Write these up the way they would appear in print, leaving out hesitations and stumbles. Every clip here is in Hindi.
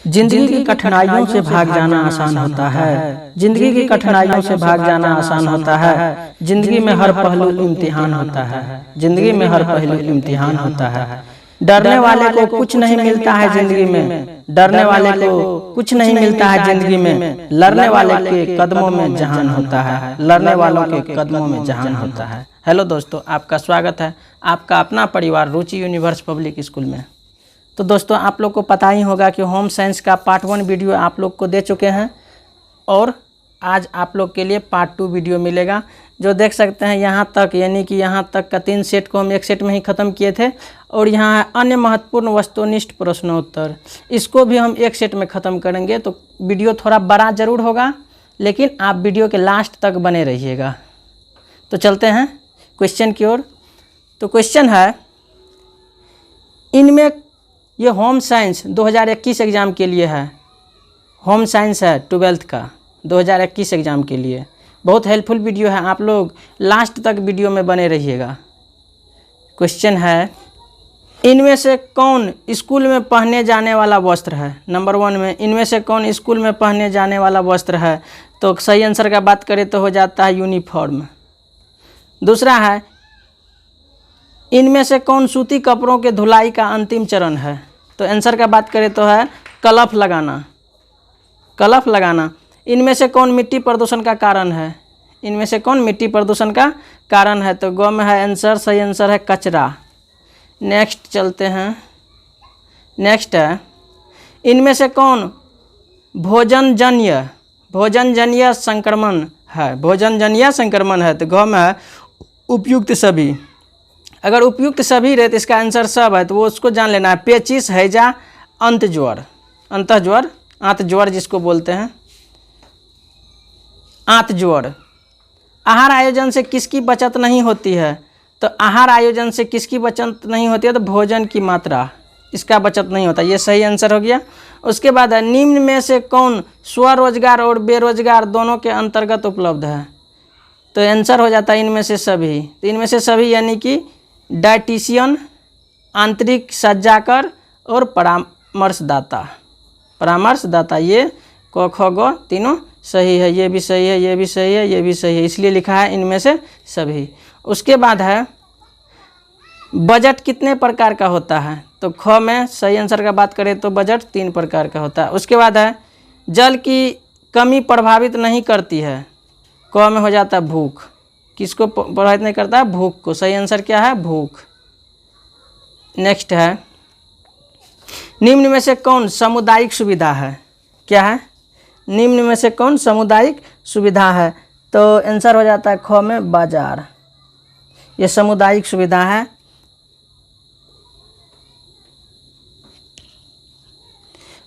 जिंदगी की कठिनाइयों से भाग जाना आसान होता है। जिंदगी की कठिनाइयों से भाग जाना आसान होता है। जिंदगी में हर पहलू इम्तिहान होता है। जिंदगी में हर पहलू इम्तिहान होता है। डरने वाले को कुछ नहीं मिलता है जिंदगी में। डरने वाले को कुछ नहीं मिलता है जिंदगी में। लड़ने वाले के कदमों में जहान होता है। लड़ने वालों के कदमों में जहान होता है। हेलो दोस्तों, आपका स्वागत है आपका अपना परिवार रुचि यूनिवर्स पब्लिक स्कूल में। तो दोस्तों, आप लोग को पता ही होगा कि होम साइंस का पार्ट 1 वीडियो आप लोग को दे चुके हैं और आज आप लोग के लिए पार्ट 2 वीडियो मिलेगा, जो देख सकते हैं यहाँ तक, यानी कि यहाँ तक का 3 सेट को हम एक सेट में ही ख़त्म किए थे। और यहाँ है अन्य महत्वपूर्ण वस्तुनिष्ठ प्रश्नोत्तर, इसको भी हम एक सेट में ख़त्म करेंगे। तो वीडियो थोड़ा बड़ा ज़रूर होगा, लेकिन आप वीडियो के लास्ट तक बने रहिएगा। तो चलते हैं क्वेश्चन की ओर। तो क्वेश्चन है, इनमें ये होम साइंस 2021 एग्ज़ाम के लिए है। होम साइंस है 12th का 2021 एग्ज़ाम के लिए। बहुत हेल्पफुल वीडियो है, आप लोग लास्ट तक वीडियो में बने रहिएगा। क्वेश्चन है, इनमें से कौन स्कूल में पहने जाने वाला वस्त्र है। नंबर 1 में इनमें से कौन स्कूल में पहने जाने वाला वस्त्र है। तो सही आंसर का बात करें तो हो जाता है यूनिफॉर्म। दूसरा है, इनमें से कौन सूती कपड़ों के धुलाई का अंतिम चरण है। तो आंसर का बात करें तो है कलफ लगाना। कलफ लगाना। इनमें से कौन मिट्टी प्रदूषण का कारण है। इनमें से कौन मिट्टी प्रदूषण का कारण है। तो गो में है आंसर, सही आंसर है कचरा। नेक्स्ट चलते हैं। नेक्स्ट है, इनमें से कौन भोजनजन्य संक्रमण है। भोजनजन्य संक्रमण है। तो गो में है उपयुक्त सभी। अगर उपयुक्त सभी रहे तो इसका आंसर सब है, तो वो उसको जान लेना है। पेचिस, हैजा, अंतज्वर, अंतज्वर, आंतज्वर जिसको बोलते हैं, आंतज्वर। आहार आयोजन से किसकी बचत नहीं होती है। तो आहार आयोजन से किसकी बचत नहीं होती है। तो भोजन की मात्रा, इसका बचत नहीं होता। ये सही आंसर हो गया। उसके बाद है, निम्न में से कौन स्वरोजगार और बेरोजगार दोनों के अंतर्गत उपलब्ध है। तो आंसर हो जाता है इनमें से सभी। तो इनमें से सभी यानी कि डायटीशियन, आंतरिक सज्जाकर और परामर्शदाता। परामर्शदाता, ये क ख ग तीनों सही है। ये भी सही है, ये भी सही है, ये भी सही है, इसलिए लिखा है इनमें से सभी। उसके बाद है, बजट कितने प्रकार का होता है। तो ख में सही आंसर का बात करें तो बजट 3 प्रकार का होता है। उसके बाद है, जल की कमी प्रभावित नहीं करती है। क में हो जाता है भूख। किसको प्रभावित नहीं करता है, भूख को। सही आंसर क्या है, भूख। नेक्स्ट है, निम्न में से कौन सामुदायिक सुविधा है। क्या है, निम्न में से कौन सामुदायिक सुविधा है। तो आंसर हो जाता है ख में बाजार। ये सामुदायिक सुविधा है।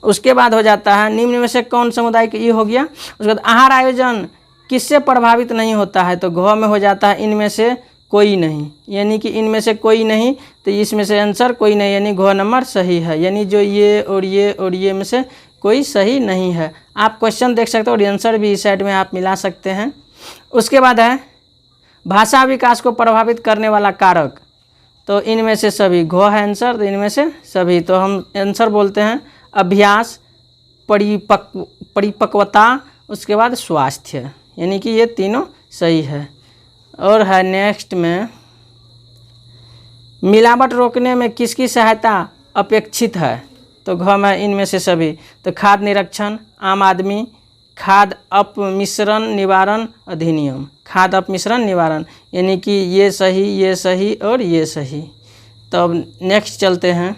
उसके बाद हो जाता है, निम्न में से कौन सामुदायिक, ये हो गया। उसके बाद आहार आयोजन किससे प्रभावित नहीं होता है। तो घ में हो जाता है इनमें से कोई नहीं, यानी कि इनमें से कोई नहीं। तो इसमें से आंसर कोई नहीं, यानी घ नंबर सही है। यानी जो ये और ये और ये में से कोई सही नहीं है। आप क्वेश्चन देख सकते हो और आंसर भी इस साइड में आप मिला सकते हैं। उसके बाद है, भाषा विकास को प्रभावित करने वाला कारक। तो इनमें से सभी, घ है आंसर, तो इनमें से सभी। तो हम आंसर बोलते हैं अभ्यास, परिपक्वता, उसके बाद स्वास्थ्य, यानी कि ये तीनों सही है। और है नेक्स्ट में, मिलावट रोकने में किसकी सहायता अपेक्षित है। तो घ में इनमें से सभी। तो खाद्य निरीक्षण, आम आदमी, खाद्य अपमिश्रण निवारण अधिनियम, खाद्य अपमिश्रण निवारण, यानी कि ये सही और ये सही। तो अब नेक्स्ट चलते हैं।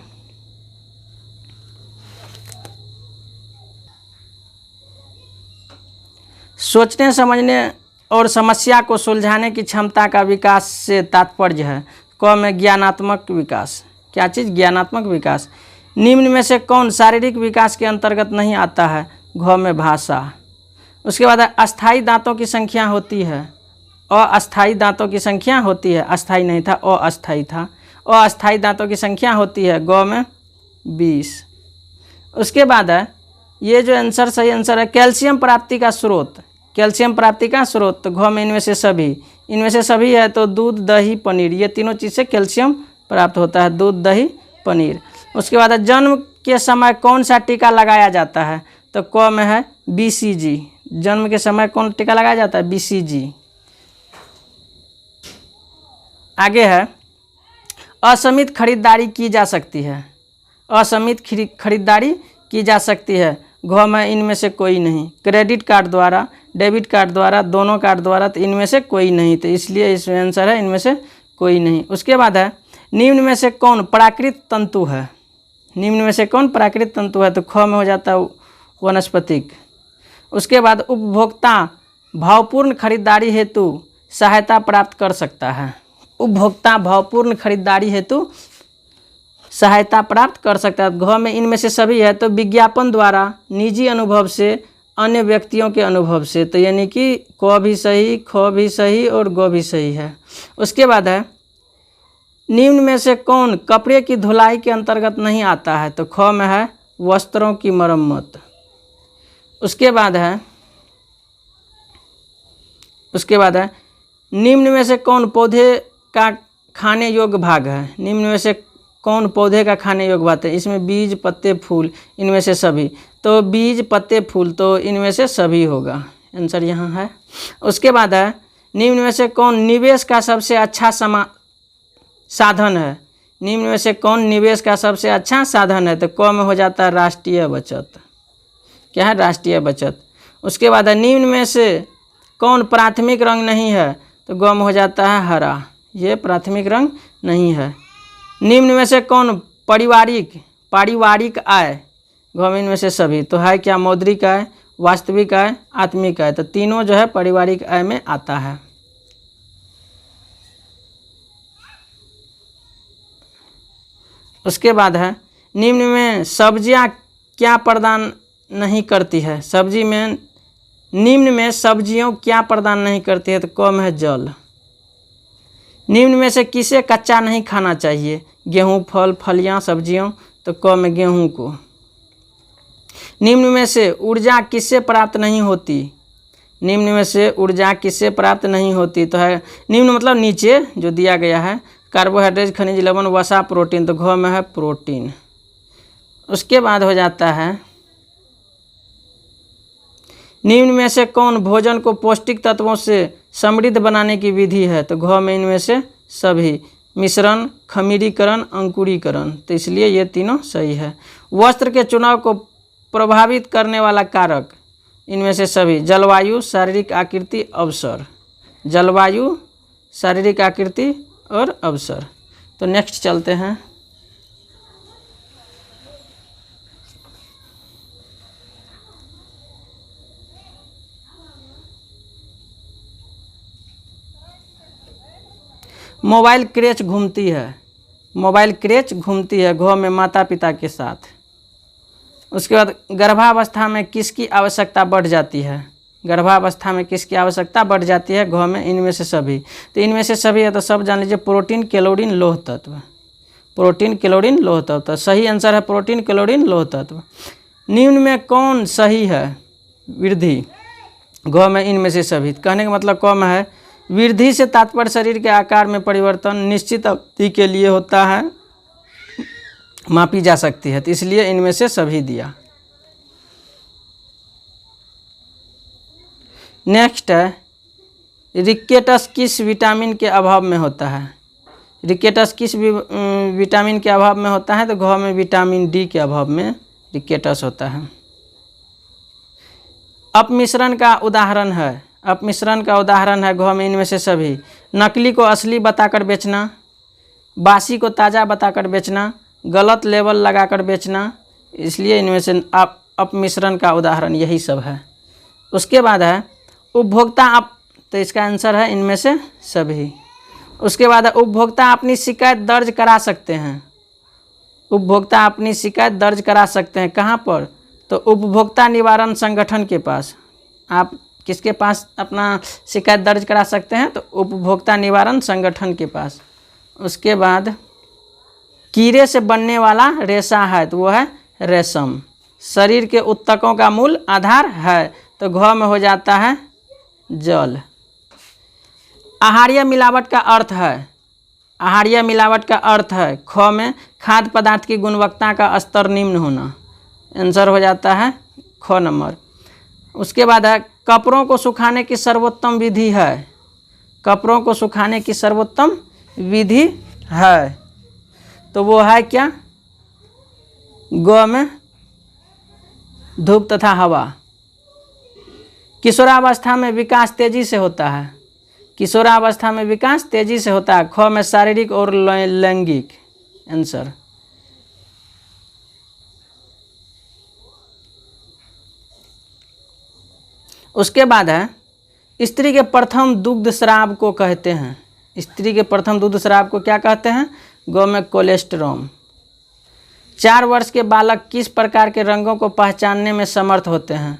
सोचने समझने और समस्या को सुलझाने की क्षमता का विकास से तात्पर्य है। क में ज्ञानात्मक विकास। क्या चीज़, ज्ञानात्मक विकास। निम्न में से कौन शारीरिक विकास के अंतर्गत नहीं आता है। घ में भाषा। उसके बाद अस्थायी दांतों की संख्या होती है। अस्थायी दांतों की संख्या होती है, अस्थायी नहीं था, अस्थायी था। अस्थायी दांतों की संख्या होती है। ग में 20। उसके बाद है, ये जो आंसर सही आंसर है, कैल्शियम प्राप्ति का स्रोत। कैल्शियम प्राप्ति का स्रोत। तो घ में इनमें से सभी, इनमें से सभी है। तो दूध, दही, पनीर, ये तीनों चीज़ से कैल्शियम प्राप्त होता है। दूध, दही, पनीर। उसके बाद जन्म के समय कौन सा टीका लगाया जाता है? तो क में है BCG। जन्म के समय कौन टीका लगाया जाता है? BCG। आगे है असीमित खरीदारी की जा सकती है। असीमित खरीदारी की जा सकती है। घ में इनमें से कोई नहीं। क्रेडिट कार्ड द्वारा, डेबिट कार्ड द्वारा, दोनों कार्ड द्वारा, तो इनमें से कोई नहीं, तो इसलिए इसमें आंसर है इनमें से कोई नहीं। उसके बाद है निम्न में से कौन प्राकृत तंतु है? निम्न में से कौन प्राकृत तंतु है? तो ख में हो जाता है वनस्पतिक। उसके बाद उपभोक्ता भावपूर्ण खरीदारी हेतु सहायता प्राप्त कर सकता है। उपभोक्ता भावपूर्ण खरीदारी हेतु सहायता प्राप्त कर सकता है। घ में इनमें से सभी है, तो विज्ञापन द्वारा, निजी अनुभव से, अन्य व्यक्तियों के अनुभव से, तो यानी कि क भी सही, ख भी सही और ग भी सही है। उसके बाद है निम्न में से कौन कपड़े की धुलाई के अंतर्गत नहीं आता है? तो ख में है वस्त्रों की मरम्मत। उसके बाद है निम्न में से कौन पौधे का खाने योग्य भाग है? निम्न में से कौन पौधे का खाने योग्य भाग है? इसमें बीज, पत्ते, फूल, इनमें से सभी। तो बीज, पत्ते, फूल, तो इनमें से सभी होगा, आंसर यहाँ है। उसके बाद है निम्न में से कौन निवेश का सबसे अच्छा साधन है? निम्न में से कौन निवेश का सबसे अच्छा साधन है? तो क में हो जाता है राष्ट्रीय बचत। क्या है? राष्ट्रीय बचत। उसके बाद है निम्न में से कौन प्राथमिक रंग नहीं है? तो ग में हो जाता है हरा, ये प्राथमिक रंग नहीं है। निम्न में से कौन पारिवारिक आय? घ में इनमें से सभी, तो है क्या? मौद्रिक आय, वास्तविक आय, आत्मिक आय, तो तीनों जो है पारिवारिक आय में आता है। उसके बाद है निम्न में सब्जियां क्या प्रदान नहीं करती है? निम्न में सब्जियों क्या प्रदान नहीं करती है? तो क में है जल। निम्न में से किसे कच्चा नहीं खाना चाहिए? गेहूँ, फल, फलियां, सब्जियों, तो क में गेहूँ को। निम्न में से ऊर्जा किससे प्राप्त नहीं होती? निम्न में से ऊर्जा किससे प्राप्त नहीं होती? तो है निम्न मतलब नीचे जो दिया गया है, कार्बोहाइड्रेट, खनिज लवण, वसा, प्रोटीन, तो घ में है प्रोटीन। उसके बाद हो जाता है निम्न में से कौन भोजन को पौष्टिक तत्वों से समृद्ध बनाने की विधि है? तो घ में इनमें से सभी, मिश्रण, खमीरीकरण, अंकुरीकरण, तो इसलिए ये तीनों सही है। वस्त्र के चुनाव को प्रभावित करने वाला कारक? इनमें से सभी, जलवायु, शारीरिक आकृति, अवसर। जलवायु, शारीरिक आकृति और अवसर। तो नेक्स्ट चलते हैं। मोबाइल क्रेच घूमती है। मोबाइल क्रेच घूमती है, घ में माता पिता के साथ। उसके बाद गर्भावस्था में किसकी आवश्यकता बढ़ जाती है? गर्भावस्था में किसकी आवश्यकता बढ़ जाती है? घ में इनमें से सभी, तो इनमें से सभी है, तो सब जान लीजिए प्रोटीन, कैलोरीन, लौह तत्व। प्रोटीन, कैलोरीन, लौह तत्व, सही आंसर है प्रोटीन, कैलोरीन, लौह तत्व। निम्न में कौन सही है? वृद्धि। घ में इनमें से सभी, कहने का मतलब क में है वृद्धि से तात्पर्य शरीर के आकार में परिवर्तन निश्चित अवधि के लिए होता है, मापी जा सकती है, तो इसलिए इनमें से सभी दिया। नेक्स्ट है रिकेटस किस विटामिन के अभाव में होता है? रिकेटस किस विटामिन के अभाव में होता है? तो घ में विटामिन डी के अभाव में रिकेटस होता है। अपमिश्रण का उदाहरण है? अपमिश्रण का उदाहरण है घ में इनमें से सभी, नकली को असली बताकर बेचना, बासी को ताज़ा बताकर बेचना, गलत लेबल लगाकर बेचना, इसलिए इनमें से अपमिश्रण का उदाहरण यही सब है। उसके बाद है उपभोक्ता तो इसका आंसर है इनमें से सभी। उसके बाद है उपभोक्ता अपनी शिकायत दर्ज करा सकते हैं। उपभोक्ता अपनी शिकायत दर्ज करा सकते हैं कहाँ पर? तो उपभोक्ता निवारण संगठन के पास। आप किसके पास अपना शिकायत दर्ज करा सकते हैं? तो उपभोक्ता निवारण संगठन के पास। उसके बाद कीड़े से बनने वाला रेशा है, तो वो है रेशम। शरीर के ऊतकों का मूल आधार है, तो घ में हो जाता है जल। आहार्य मिलावट का अर्थ है? आहारीय मिलावट का अर्थ है ख में खाद्य पदार्थ की गुणवत्ता का स्तर निम्न होना। आंसर हो जाता है ख नंबर। उसके बाद है कपड़ों को सुखाने की सर्वोत्तम विधि है। कपड़ों को सुखाने की सर्वोत्तम विधि है तो वो है क्या? ग में धूप तथा हवा। किशोरावस्था में विकास तेजी से होता है। किशोरावस्था में विकास तेजी से होता है। ख में शारीरिक और लैंगिक। आंसर। उसके बाद है स्त्री के प्रथम दुग्ध स्राव को कहते हैं। स्त्री के प्रथम दुग्ध स्राव को क्या कहते हैं? ग में कोलेस्ट्रॉम। 4 वर्ष के बालक किस प्रकार के रंगों को पहचानने में समर्थ होते हैं?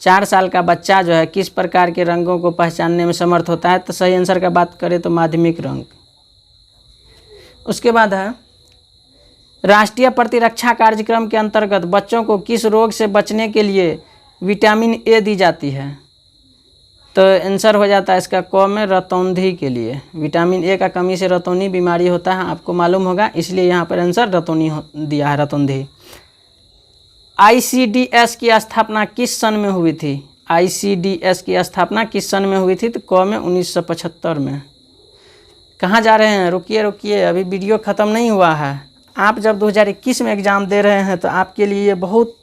4 साल का बच्चा जो है किस प्रकार के रंगों को पहचानने में समर्थ होता है? तो सही आंसर का बात करें तो माध्यमिक रंग। उसके बाद है राष्ट्रीय प्रतिरक्षा कार्यक्रम के अंतर्गत बच्चों को किस रोग से बचने के लिए विटामिन ए दी जाती है? तो आंसर हो जाता है इसका क में रतौंधी के लिए। विटामिन ए का कमी से रतौनी बीमारी होता है, आपको मालूम होगा, इसलिए यहाँ पर आंसर रतौनी दिया है, रतौंधी। ICDS की स्थापना किस सन में हुई थी? ICDS की स्थापना किस सन में हुई थी? तो क में 1975 में। कहाँ जा रहे हैं? रुकिए रुकिए, अभी वीडियो ख़त्म नहीं हुआ है। आप जब 2021 में एग्ज़ाम दे रहे हैं तो आपके लिए ये बहुत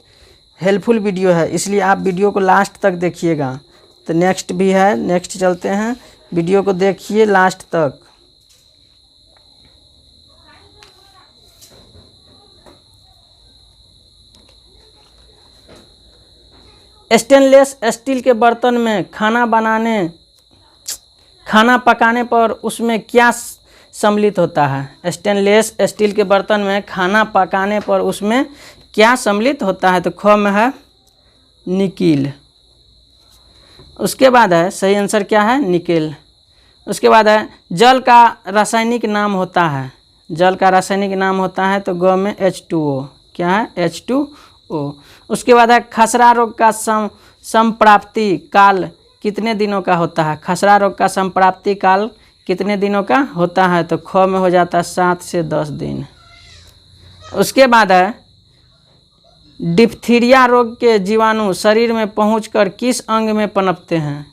हेल्पफुल वीडियो है, इसलिए आप वीडियो को लास्ट तक देखिएगा। तो नेक्स्ट भी है, नेक्स्ट चलते हैं, वीडियो को देखिए लास्ट तक। स्टेनलेस स्टील के बर्तन में खाना पकाने पर उसमें क्या सम्मिलित होता है? स्टेनलेस स्टील के बर्तन में खाना पकाने पर उसमें क्या सम्मिलित होता है? तो ख में है निकिल। उसके बाद है सही आंसर क्या है? निकेल। उसके बाद है जल का रासायनिक नाम होता है। जल का रासायनिक नाम होता है तो ग में H2O। क्या है? H2O। उसके बाद है खसरा रोग का संप्राप्ति काल कितने दिनों का होता है? खसरा रोग का संप्राप्ति काल कितने दिनों का होता है? तो ख में हो जाता है 7 से 10 दिन। उसके बाद है डिप्थीरिया रोग के जीवाणु शरीर में पहुंचकर किस अंग में पनपते हैं?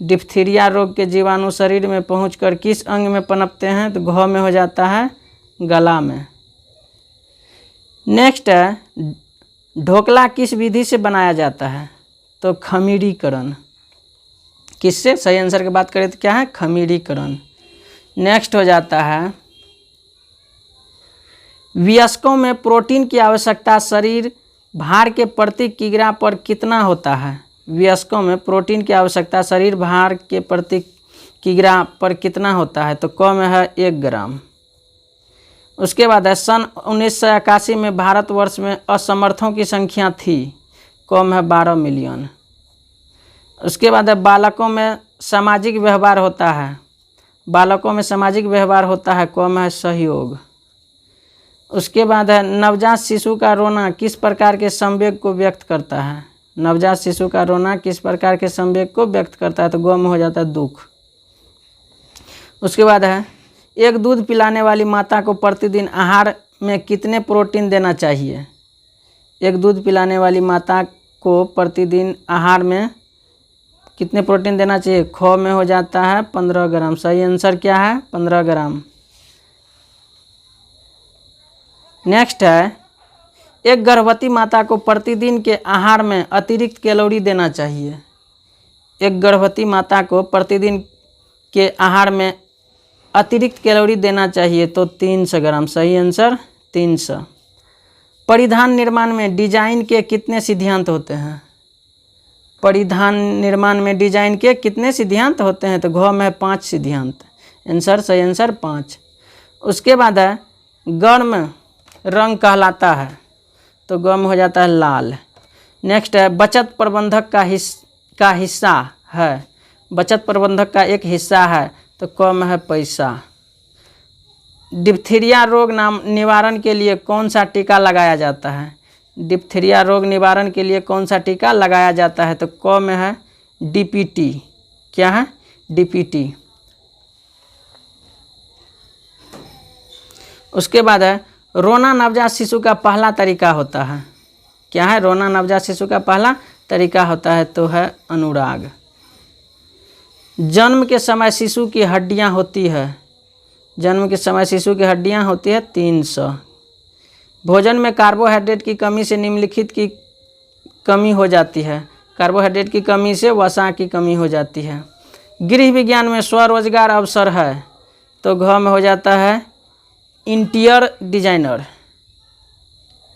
डिप्थीरिया रोग के जीवाणु शरीर में पहुंचकर किस अंग में पनपते हैं? तो घ में हो जाता है गला में। नेक्स्ट है ढोकला किस विधि से बनाया जाता है? तो खमीरीकरण। किससे? सही आंसर की बात करें तो क्या है? खमीरीकरण। नेक्स्ट हो जाता है वयस्कों में प्रोटीन की आवश्यकता शरीर भार के प्रति किग्रा पर कितना होता है? वयस्कों में प्रोटीन की आवश्यकता शरीर भार के प्रति किग्रा पर कितना होता है? तो क में है 1 ग्राम। उसके बाद है सन 1981 में भारतवर्ष में असमर्थों की संख्या थी। क में है 12 मिलियन। उसके बाद है बालकों में सामाजिक व्यवहार होता है। बालकों में सामाजिक व्यवहार होता है। क में है सहयोग। उसके बाद है नवजात शिशु का रोना किस प्रकार के संवेग को व्यक्त करता है? नवजात शिशु का रोना किस प्रकार के संवेग को व्यक्त करता है? तो ग में हो जाता है दुख। उसके बाद है एक दूध पिलाने वाली माता को प्रतिदिन आहार में कितने प्रोटीन देना चाहिए? एक दूध पिलाने वाली माता को प्रतिदिन आहार में कितने प्रोटीन देना चाहिए? ख में हो जाता है 15 ग्राम। सही आंसर क्या है? 15 ग्राम। नेक्स्ट है एक गर्भवती माता को प्रतिदिन के आहार में अतिरिक्त कैलोरी देना चाहिए। एक गर्भवती माता को प्रतिदिन के आहार में अतिरिक्त कैलोरी देना चाहिए तो 300 ग्राम। सही आंसर 300। परिधान निर्माण में डिजाइन के कितने सिद्धांत होते हैं? परिधान निर्माण में डिजाइन के कितने सिद्धांत होते हैं? तो घ में 5 सिद्धांत। आंसर सही आंसर 5। उसके बाद है गर्म रंग कहलाता है तो ग में हो जाता है लाल। नेक्स्ट है बचत प्रबंधक का हिस्सा है। बचत प्रबंधक का एक हिस्सा है तो क में है पैसा। डिप्थीरिया रोग निवारण के लिए कौन सा टीका लगाया जाता है? डिप्थीरिया रोग निवारण के लिए कौन सा टीका लगाया जाता है? तो क में है DPT। क्या है? DPT। उसके बाद है रोना नवजात शिशु का पहला तरीका होता है। क्या है? रोना नवजात शिशु का पहला तरीका होता है तो है अनुराग। जन्म के समय शिशु की हड्डियां होती है, जन्म के समय शिशु की हड्डियां होती है 300। भोजन में कार्बोहाइड्रेट की कमी से निम्नलिखित की कमी हो जाती है। कार्बोहाइड्रेट की कमी से वसा की कमी हो जाती है। गृह विज्ञान में स्वरोजगार अवसर है तो घ में हो जाता है इंटीरियर डिजाइनर,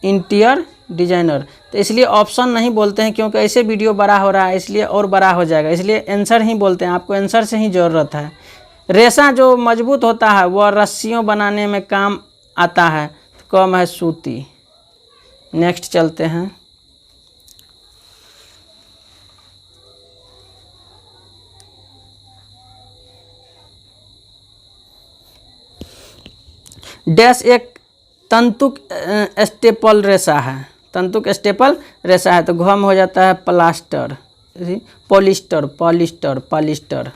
इंटीरियर डिजाइनर। तो इसलिए ऑप्शन नहीं बोलते हैं क्योंकि ऐसे वीडियो बड़ा हो रहा है इसलिए और बड़ा हो जाएगा, इसलिए आंसर ही बोलते हैं, आपको आंसर से ही ज़रूरत है। रेशा जो मजबूत होता है वह रस्सियों बनाने में काम आता है तो कम है सूती। नेक्स्ट चलते हैं। डैश एक तंतुक स्टेपल रेशा है, तंतुक स्टेपल रेशा है तो घ में हो जाता है प्लास्टर, पॉलिस्टर, पॉलिस्टर, पॉलिस्टर।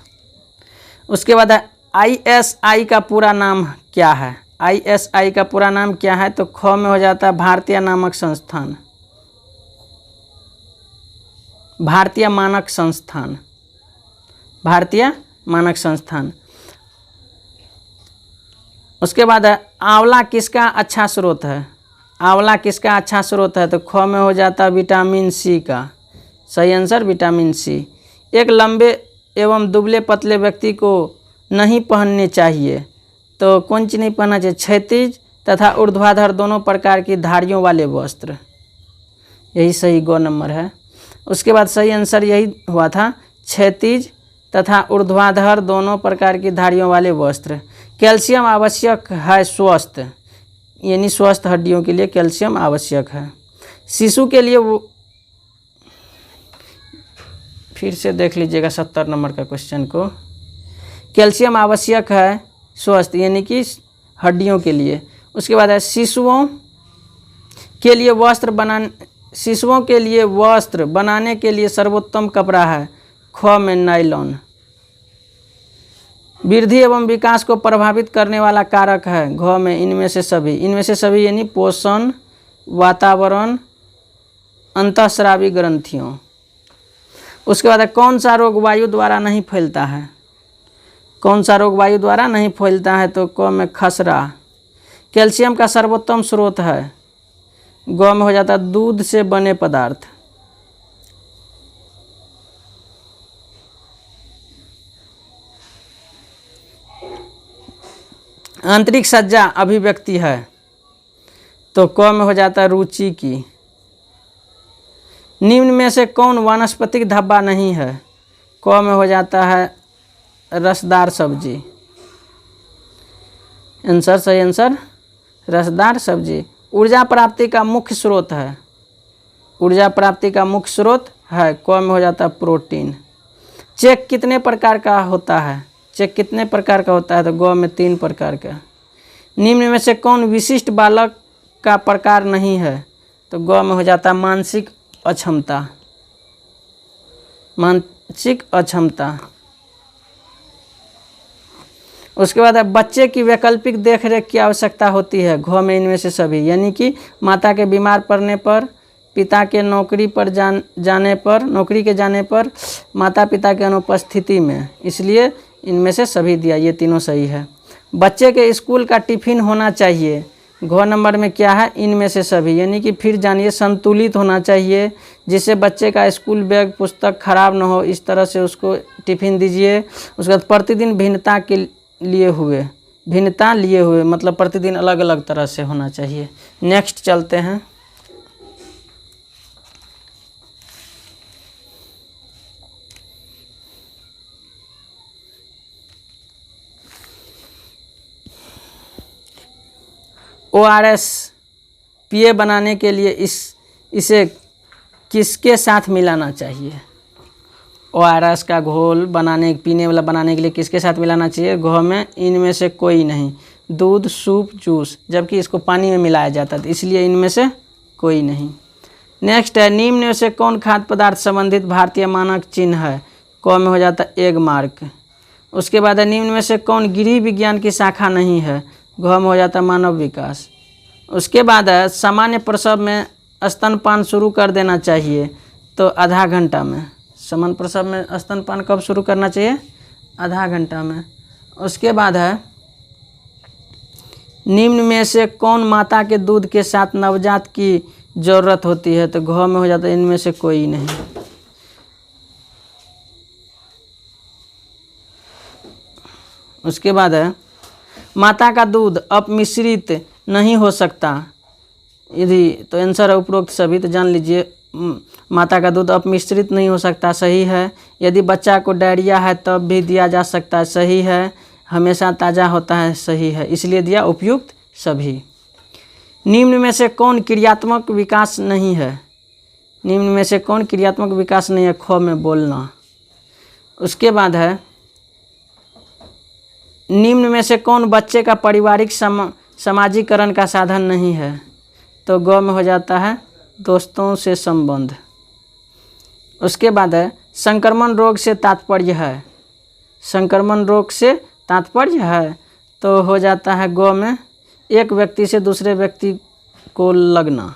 उसके बाद ISI का पूरा नाम क्या है? ISI का पूरा नाम क्या है? तो ख में हो जाता है भारतीय नामक संस्थान, भारतीय मानक संस्थान, भारतीय मानक संस्थान। उसके बाद है आंवला किसका अच्छा स्रोत है? आंवला किसका अच्छा स्रोत है? तो ख में हो जाता है विटामिन सी का। सही आंसर विटामिन सी। एक लंबे एवं दुबले पतले व्यक्ति को नहीं पहनने चाहिए तो कौन चीज़ नहीं पहनना चाहिए? क्षैतिज तथा ऊर्ध्वाधर दोनों प्रकार की धारियों वाले वस्त्र। यही सही ग नंबर है। उसके बाद सही आंसर यही हुआ था, क्षैतिज तथा ऊर्ध्वाधर दोनों प्रकार की धारियों वाले वस्त्र। कैल्शियम आवश्यक है स्वस्थ, यानी स्वस्थ हड्डियों के लिए कैल्शियम आवश्यक है। शिशु के लिए वो फिर से देख लीजिएगा 70 नंबर का क्वेश्चन को। कैल्शियम आवश्यक है स्वस्थ यानी कि हड्डियों के लिए। उसके बाद है शिशुओं के लिए वस्त्र बनाने के लिए सर्वोत्तम कपड़ा है, ख में नायलॉन। वृद्धि एवं विकास को प्रभावित करने वाला कारक है, घ में इनमें से सभी। इनमें से सभी यानी पोषण, वातावरण, अंतःस्रावी ग्रंथियों। उसके बाद कौन सा रोग वायु द्वारा नहीं फैलता है? कौन सा रोग वायु द्वारा नहीं फैलता है? तो क में खसरा। कैल्शियम का सर्वोत्तम स्रोत है, ग में हो जाता है दूध से बने पदार्थ। आंतरिक सज्जा अभिव्यक्ति है तो क में हो जाता है रुचि की। निम्न में से कौन वानस्पतिक धब्बा नहीं है? क में हो जाता है रसदार सब्जी। आंसर सही आंसर रसदार सब्जी। ऊर्जा प्राप्ति का मुख्य स्रोत है, ऊर्जा प्राप्ति का मुख्य स्रोत है, क में हो जाता है प्रोटीन। चेक कितने प्रकार का होता है? चेक कितने प्रकार का होता है? तो ग में 3 प्रकार का। निम्न में से कौन विशिष्ट बालक का प्रकार नहीं है? तो ग में हो जाता है मानसिक अक्षमता, मानसिक अक्षमता। उसके बाद है बच्चे की वैकल्पिक देखरेख की आवश्यकता होती है, घ में इनमें से सभी यानी कि माता के बीमार पड़ने पर, पिता के नौकरी पर नौकरी के जाने पर, माता पिता की अनुपस्थिति में, इसलिए इनमें से सभी दिया, ये तीनों सही है। बच्चे के स्कूल का टिफिन होना चाहिए, घ नंबर में क्या है? इनमें से सभी यानी कि फिर जानिए संतुलित होना चाहिए जिससे बच्चे का स्कूल बैग पुस्तक खराब ना हो, इस तरह से उसको टिफिन दीजिए। उसके बाद प्रतिदिन भिन्नता लिए हुए मतलब प्रतिदिन अलग अलग तरह से होना चाहिए। नेक्स्ट चलते हैं। ORS पेय बनाने के लिए इसे किसके साथ मिलाना चाहिए? ORS का घोल पीने वाला बनाने के लिए किसके साथ मिलाना चाहिए? घ में इनमें से कोई नहीं, दूध, सूप, जूस, जबकि इसको पानी में मिलाया जाता था इसलिए इनमें से कोई नहीं। नेक्स्ट है निम्न में से कौन खाद्य पदार्थ संबंधित भारतीय मानक चिन्ह है? क में हो जाता है एग मार्क। उसके बाद है निम्न में से कौन गृह विज्ञान की शाखा नहीं है? घ में हो जाता है मानव विकास। उसके बाद है सामान्य प्रसव में स्तनपान शुरू कर देना चाहिए तो आधा घंटा में। सामान्य प्रसव में स्तनपान कब शुरू करना चाहिए? आधा घंटा में। उसके बाद है निम्न में से कौन माता के दूध के साथ नवजात की ज़रूरत होती है? तो घ में हो जाता है इनमें से कोई नहीं। उसके बाद है माता का दूध अपमिश्रित नहीं हो सकता यदि, तो आंसर है उपरोक्त सभी। तो जान लीजिए माता का दूध अपमिश्रित नहीं हो सकता, सही है। यदि बच्चा को डायरिया है तब भी दिया जा सकता है, सही है। हमेशा ताज़ा होता है, सही है। इसलिए दिया उपयुक्त सभी। निम्न में से कौन क्रियात्मक विकास नहीं है? निम्न में से कौन क्रियात्मक विकास नहीं है? ख में बोलना। उसके बाद है निम्न में से कौन बच्चे का पारिवारिक समाजीकरण का साधन नहीं है? तो ग में हो जाता है दोस्तों से संबंध। उसके बाद है संक्रमण रोग से तात्पर्य है। संक्रमण रोग से तात्पर्य है तो हो जाता है ग में एक व्यक्ति से दूसरे व्यक्ति को लगना।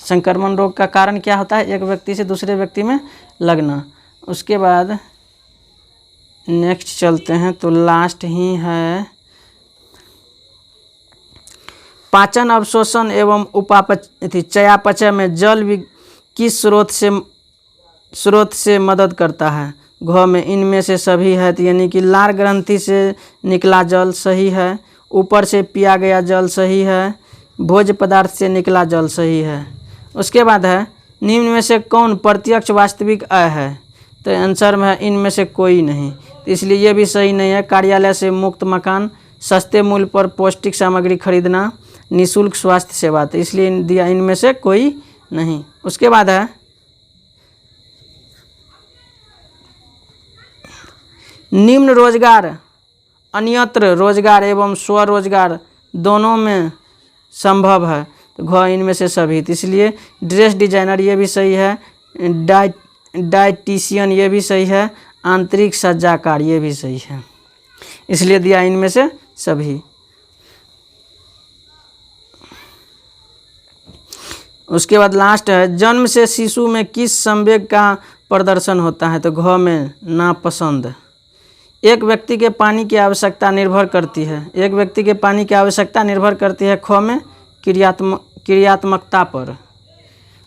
संक्रमण रोग का कारण क्या होता है? एक व्यक्ति से दूसरे व्यक्ति में लगना। उसके बाद नेक्स्ट चलते हैं तो लास्ट ही है पाचन अवशोषण एवं चयापचय में जल किस स्रोत से मदद करता है? घ में इनमें से सभी है, तो यानी कि लार ग्रंथि से निकला जल, सही है। ऊपर से पिया गया जल, सही है। भोज्य पदार्थ से निकला जल, सही है। उसके बाद है निम्न में से कौन प्रत्यक्ष वास्तविक आय है? तो आंसर में है इनमें से कोई नहीं, तो इसलिए ये भी सही नहीं है। कार्यालय से मुक्त मकान, सस्ते मूल्य पर पौष्टिक सामग्री खरीदना, निःशुल्क स्वास्थ्य सेवा, तो इसलिए दिया इनमें से कोई नहीं। उसके बाद है निम्न रोजगार अन्यत्र रोजगार एवं स्वरोजगार दोनों में संभव है, तो घ इनमें से सभी, तो इसलिए ड्रेस डिजाइनर ये भी सही है। डाइटिशियन ये भी सही है। आंतरिक सज्जाकार ये भी सही है, इसलिए दिया इनमें से सभी। उसके बाद लास्ट है जन्म से शिशु में किस संवेग का प्रदर्शन होता है? तो घ में नापसंद। एक व्यक्ति के पानी की आवश्यकता निर्भर करती है। एक व्यक्ति के पानी की आवश्यकता निर्भर करती है ख में क्रियात्मकता पर।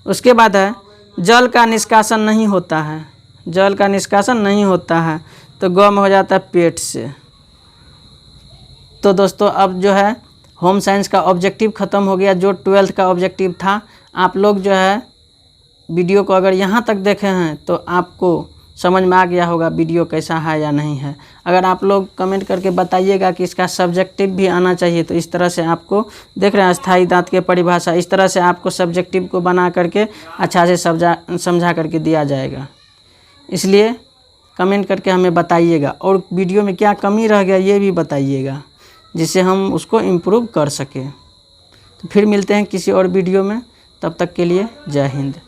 उसके बाद है जल का निष्कासन नहीं होता है। जल का निष्कासन नहीं होता है तो ग में हो जाता है पेट से। तो दोस्तों अब जो है होम साइंस का ऑब्जेक्टिव ख़त्म हो गया, जो 12th का ऑब्जेक्टिव था। आप लोग जो है वीडियो को अगर यहाँ तक देखे हैं तो आपको समझ में आ गया होगा वीडियो कैसा है या नहीं है। अगर आप लोग कमेंट करके बताइएगा कि इसका सब्जेक्टिव भी आना चाहिए, तो इस तरह से आपको देख रहे हैं स्थायी दांत के परिभाषा, इस तरह से आपको सब्जेक्टिव को बना करके अच्छा से समझा करके दिया जाएगा। इसलिए कमेंट करके हमें बताइएगा और वीडियो में क्या कमी रह गया ये भी बताइएगा, जिससे हम उसको इम्प्रूव कर सकें। तो फिर मिलते हैं किसी और वीडियो में, तब तक के लिए जय हिंद।